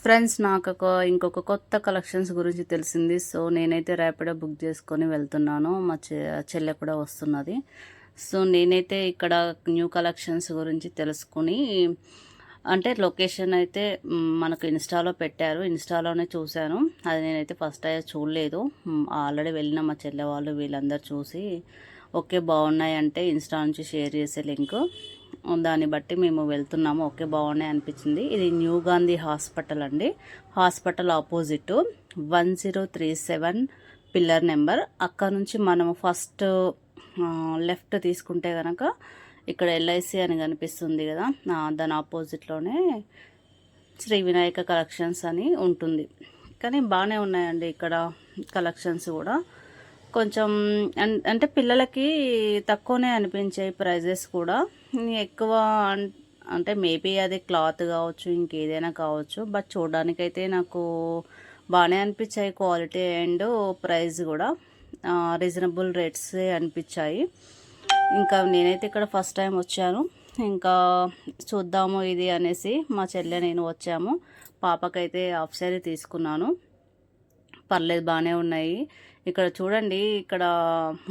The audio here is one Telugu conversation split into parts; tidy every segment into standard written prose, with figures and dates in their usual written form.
ఫ్రెండ్స్ నాకు ఇంకొక కొత్త కలెక్షన్స్ గురించి తెలిసింది. సో నేనైతే ర్యాపిడో బుక్ చేసుకొని వెళ్తున్నాను. మా చెల్లె కూడా వస్తున్నది. సో నేనైతే ఇక్కడ న్యూ కలెక్షన్స్ గురించి తెలుసుకుని అంటే లొకేషన్ అయితే మనకు ఇన్స్టాలో పెట్టారు. ఇన్స్టాలోనే చూశాను. అది నేనైతే ఫస్ట్ అయితే చూడలేదు. ఆల్రెడీ వెళ్ళిన మా చెల్లె వాళ్ళు వీళ్ళందరూ చూసి ఓకే బాగున్నాయి అంటే ఇన్స్టా నుంచి షేర్ చేసే లింక్, దాన్ని బట్టి మేము వెళ్తున్నాము. ఓకే బాగున్నాయి అనిపించింది. ఇది న్యూ గాంధీ హాస్పిటల్ అండి. Hospital opposite 1037 pillar number. అక్కడ నుంచి మనము ఫస్ట్ లెఫ్ట్ తీసుకుంటే కనుక ఇక్కడ ఎల్ఐసి అని కనిపిస్తుంది కదా, దాని ఆపోజిట్లోనే శ్రీ వినాయక కలెక్షన్స్ అని ఉంటుంది. కానీ బాగానే ఉన్నాయండి ఇక్కడ కలెక్షన్స్ కూడా. కొంచెం అంటే పిల్లలకి తక్కువనే అనిపించాయి ప్రైజెస్ కూడా. ఎక్కువ అంటే మేబీ అది క్లాత్ కావచ్చు, ఇంకేదైనా కావచ్చు, బట్ చూడడానికైతే నాకు బాగానే అనిపించాయి. క్వాలిటీ అండ్ ప్రైస్ కూడా రీజనబుల్ రేట్సే అనిపించాయి. ఇంకా నేనైతే ఇక్కడ ఫస్ట్ టైం వచ్చాను. ఇంకా చూద్దాము ఇది అనేసి మా చెల్లె నేను వచ్చాము. పాపకైతే హాఫ్ శారీ తీసుకున్నాను. పర్లేదు బాగానే ఉన్నాయి. ఇక్కడ చూడండి, ఇక్కడ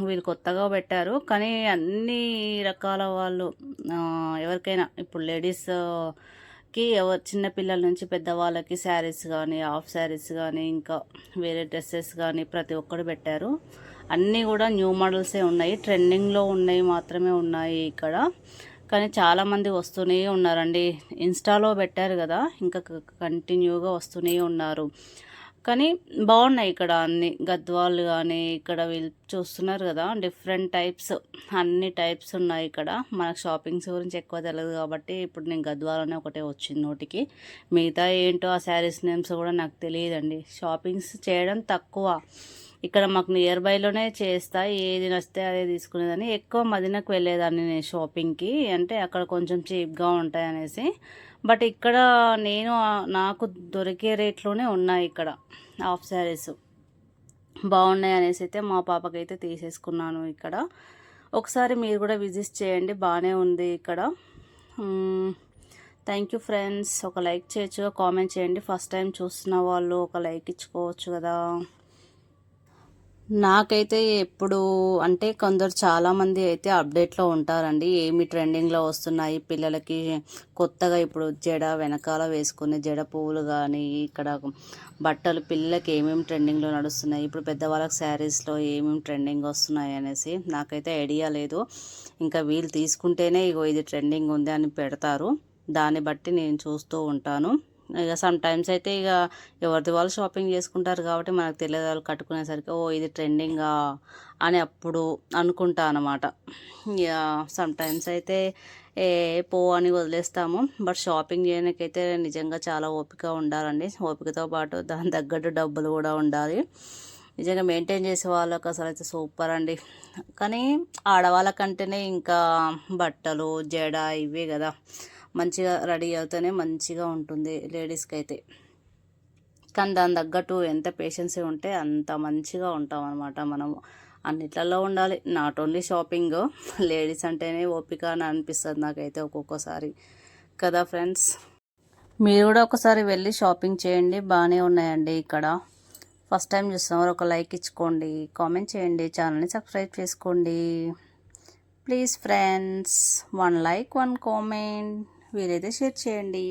వీళ్ళు కొత్తగా పెట్టారు. కానీ అన్ని రకాల వాళ్ళు ఎవరికైనా ఇప్పుడు లేడీస్కి చిన్నపిల్లల నుంచి పెద్దవాళ్ళకి శారీస్ కానీ, హాఫ్ శారీస్ కానీ, ఇంకా వేరే డ్రెస్సెస్ కానీ ప్రతి ఒక్కరు పెట్టారు. అన్నీ కూడా న్యూ మోడల్సే ఉన్నాయి. ట్రెండింగ్లో ఉన్నాయి మాత్రమే ఉన్నాయి ఇక్కడ. కానీ చాలామంది వస్తూనే ఉన్నారండి. ఇన్స్టాలో పెట్టారు కదా, ఇంకా కంటిన్యూగా వస్తూనే ఉన్నారు. కానీ బాగున్నాయి ఇక్కడ అన్ని గద్వాళ్ళు కానీ. ఇక్కడ వీళ్ళు చూస్తున్నారు కదా, డిఫరెంట్ టైప్స్, అన్ని టైప్స్ ఉన్నాయి ఇక్కడ. మనకు షాపింగ్స్ గురించి ఎక్కువ తెలియదు కాబట్టి ఇప్పుడు నేను గద్వాలనే ఒకటే వచ్చింది నోటికి. మిగతా ఏంటో ఆ శారీస్ నేమ్స్ కూడా నాకు తెలియదండి. షాపింగ్స్ చేయడం తక్కువ. ఇక్కడ మాకు నియర్ బైలోనే చేస్తా, ఏది నచ్చితే అదే తీసుకునేదాన్ని. ఎక్కువ మదీనాకు వెళ్ళేదాన్ని నేను షాపింగ్కి, అంటే అక్కడ కొంచెం చీప్గా ఉంటాయి అనేసి. బట్ ఇక్కడ నాకు దొరికే రేట్లోనే ఉన్నాయి ఇక్కడ హాఫ్ శారీస్. బాగున్నాయి అనేసి అయితే మా పాపకైతే తీసేసుకున్నాను ఇక్కడ. ఒకసారి మీరు కూడా విజిట్ చేయండి, బాగానే ఉంది ఇక్కడ. Thank you friends. ఒక లైక్ చేయొచ్చు, కామెంట్ చేయండి. ఫస్ట్ టైం చూస్తున్న వాళ్ళు ఒక లైక్ ఇచ్చుకోవచ్చు కదా. నాకైతే ఎప్పుడు అంటే కొందరు చాలామంది అయితే అప్డేట్లో ఉంటారండి, ఏమి ట్రెండింగ్లో వస్తున్నాయి పిల్లలకి కొత్తగా. ఇప్పుడు జడ వెనకాల వేసుకునే జడ పువ్వులు కానీ, ఇక్కడ బట్టలు పిల్లలకి ఏమేమి ట్రెండింగ్లో నడుస్తున్నాయి, ఇప్పుడు పెద్దవాళ్ళకి శారీస్లో ఏమేమి ట్రెండింగ్ వస్తున్నాయి అనేసి నాకైతే ఐడియా లేదు. ఇంకా వీళ్ళు తీసుకుంటేనే ఇగో ఇది ట్రెండింగ్ ఉంది అని పెడతారు, దాన్ని బట్టి నేను చూస్తూ ఉంటాను. ఇక సమ్ టైమ్స్ అయితే ఇక ఎవరిది వాళ్ళు షాపింగ్ చేసుకుంటారు కాబట్టి మనకు తెలియదు. వాళ్ళు కట్టుకునేసరికి ఓ ఇది ట్రెండింగా అని అప్పుడు అనుకుంటా అన్నమాట. ఇక సమ్ టైమ్స్ అయితే పో అని వదిలేస్తాము. బట్ షాపింగ్ చేయడానికైతే నిజంగా చాలా ఓపిక ఉండాలండి. ఓపికతో పాటు దాని తగ్గట్టు డబ్బులు కూడా ఉండాలి. నిజంగా మెయింటైన్ చేసే వాళ్ళకి అసలు అయితే సూపర్ అండి. కానీ ఆడవాళ్ళకంటేనే ఇంకా బట్టలు జడ ఇవే కదా, మంచిగా రెడీ అవుతూనే మంచిగా ఉంటుంది లేడీస్కి అయితే. కానీ దాని తగ్గట్టు ఎంత పేషెన్సీ ఉంటే అంత మంచిగా ఉంటాం అనమాట. మనము అన్నిట్లలో ఉండాలి, నాట్ ఓన్లీ షాపింగ్. లేడీస్ అంటేనే ఓపిక అని అనిపిస్తుంది నాకైతే ఒక్కొక్కసారి కదా ఫ్రెండ్స్. మీరు కూడా ఒకసారి వెళ్ళి షాపింగ్ చేయండి, బాగానే ఉన్నాయండి ఇక్కడ. ఫస్ట్ టైం చూస్తున్నారు ఒక లైక్ ఇచ్చుకోండి, కామెంట్ చేయండి, ఛానల్ని సబ్స్క్రైబ్ చేసుకోండి ప్లీజ్ ఫ్రెండ్స్. 1 లైక్ 1 కామెంట్ వీలైతే షేర్ చేయండి.